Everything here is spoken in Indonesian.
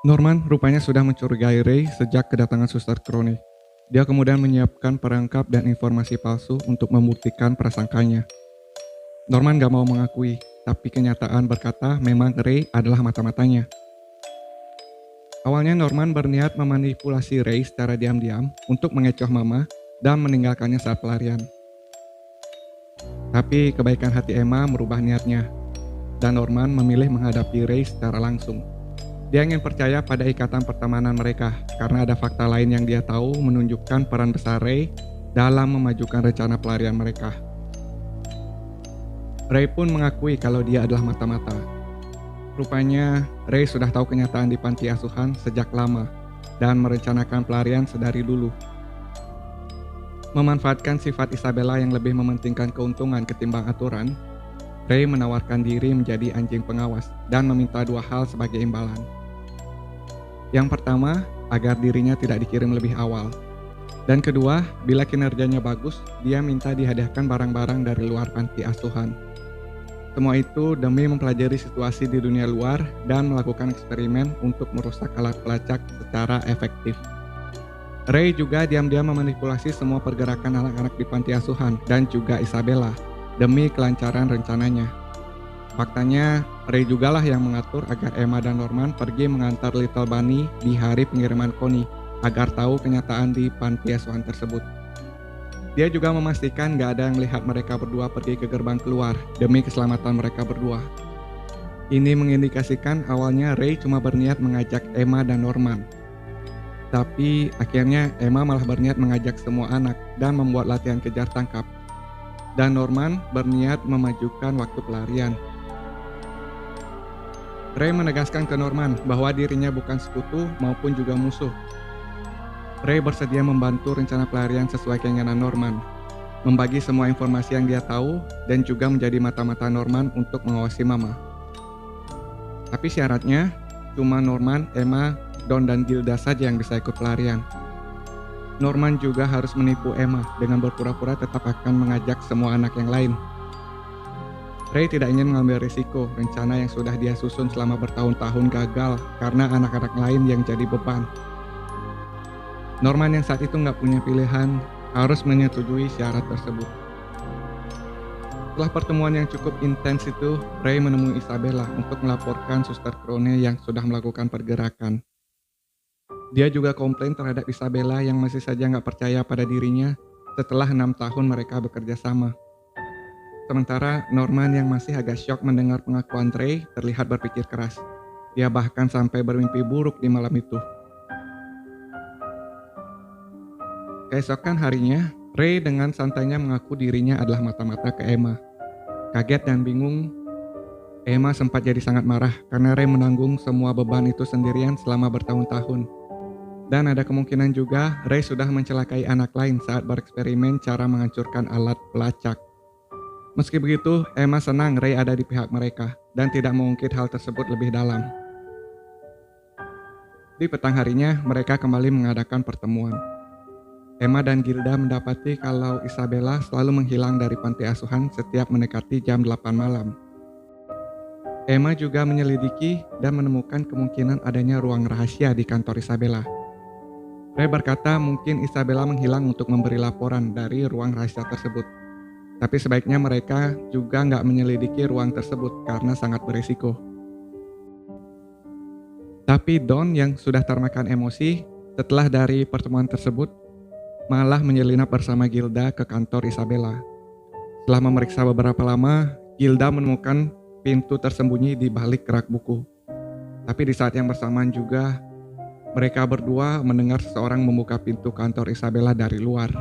Norman rupanya sudah mencurigai Ray sejak kedatangan Suster Crone. Dia kemudian menyiapkan perangkap dan informasi palsu untuk membuktikan prasangkanya. Norman gak mau mengakui, tapi kenyataan berkata memang Ray adalah mata-matanya. Awalnya Norman berniat memanipulasi Ray secara diam-diam untuk mengecoh Mama dan meninggalkannya saat pelarian. Tapi kebaikan hati Emma merubah niatnya, dan Norman memilih menghadapi Ray secara langsung. Dia ingin percaya pada ikatan pertemanan mereka, karena ada fakta lain yang dia tahu menunjukkan peran besar Ray dalam memajukan rencana pelarian mereka. Ray pun mengakui kalau dia adalah mata-mata. Rupanya, Ray sudah tahu kenyataan di panti asuhan sejak lama dan merencanakan pelarian sedari dulu. Memanfaatkan sifat Isabella yang lebih mementingkan keuntungan ketimbang aturan, Ray menawarkan diri menjadi anjing pengawas dan meminta dua hal sebagai imbalan. Yang pertama, agar dirinya tidak dikirim lebih awal. Dan kedua, bila kinerjanya bagus, dia minta dihadiahkan barang-barang dari luar panti asuhan. Semua itu demi mempelajari situasi di dunia luar dan melakukan eksperimen untuk merusak alat pelacak secara efektif. Ray juga diam-diam memanipulasi semua pergerakan anak-anak di panti asuhan dan juga Isabella demi kelancaran rencananya. Faktanya, Ray jugalah yang mengatur agar Emma dan Norman pergi mengantar Little Bunny di hari pengiriman Connie agar tahu kenyataan di panti asuhan tersebut. Dia juga memastikan gak ada yang melihat mereka berdua pergi ke gerbang keluar demi keselamatan mereka berdua. Ini mengindikasikan awalnya Ray cuma berniat mengajak Emma dan Norman. Tapi akhirnya Emma malah berniat mengajak semua anak dan membuat latihan kejar tangkap. Dan Norman berniat memajukan waktu pelarian. Ray menegaskan ke Norman bahwa dirinya bukan sekutu maupun juga musuh. Ray bersedia membantu rencana pelarian sesuai keinginan Norman, membagi semua informasi yang dia tahu, dan juga menjadi mata-mata Norman untuk mengawasi Mama. Tapi syaratnya, cuma Norman, Emma, Don, dan Gilda saja yang bisa ikut pelarian. Norman juga harus menipu Emma dengan berpura-pura tetap akan mengajak semua anak yang lain. Ray tidak ingin mengambil risiko rencana yang sudah dia susun selama bertahun-tahun gagal karena anak-anak lain yang jadi beban. Norman yang saat itu nggak punya pilihan harus menyetujui syarat tersebut. Setelah pertemuan yang cukup intens itu, Ray menemui Isabella untuk melaporkan Suster Crone yang sudah melakukan pergerakan. Dia juga komplain terhadap Isabella yang masih saja nggak percaya pada dirinya setelah 6 tahun mereka bekerja sama. Sementara Norman yang masih agak syok mendengar pengakuan Ray terlihat berpikir keras. Dia bahkan sampai bermimpi buruk di malam itu. Keesokan harinya, Ray dengan santainya mengaku dirinya adalah mata-mata ke Emma. Kaget dan bingung, Emma sempat jadi sangat marah karena Ray menanggung semua beban itu sendirian selama bertahun-tahun. Dan ada kemungkinan juga Ray sudah mencelakai anak lain saat bereksperimen cara menghancurkan alat pelacak. Meski begitu, Emma senang Ray ada di pihak mereka dan tidak mengungkit hal tersebut lebih dalam. Di petang harinya, mereka kembali mengadakan pertemuan. Emma dan Gilda mendapati kalau Isabella selalu menghilang dari panti asuhan setiap mendekati jam 8 malam. Emma juga menyelidiki dan menemukan kemungkinan adanya ruang rahasia di kantor Isabella. Ray berkata mungkin Isabella menghilang untuk memberi laporan dari ruang rahasia tersebut. Tapi sebaiknya mereka juga nggak menyelidiki ruang tersebut karena sangat berisiko. Tapi Don yang sudah termakan emosi setelah dari pertemuan tersebut malah menyelinap bersama Gilda ke kantor Isabella. Setelah memeriksa beberapa lama, Gilda menemukan pintu tersembunyi di balik rak buku. Tapi di saat yang bersamaan juga, mereka berdua mendengar seseorang membuka pintu kantor Isabella dari luar.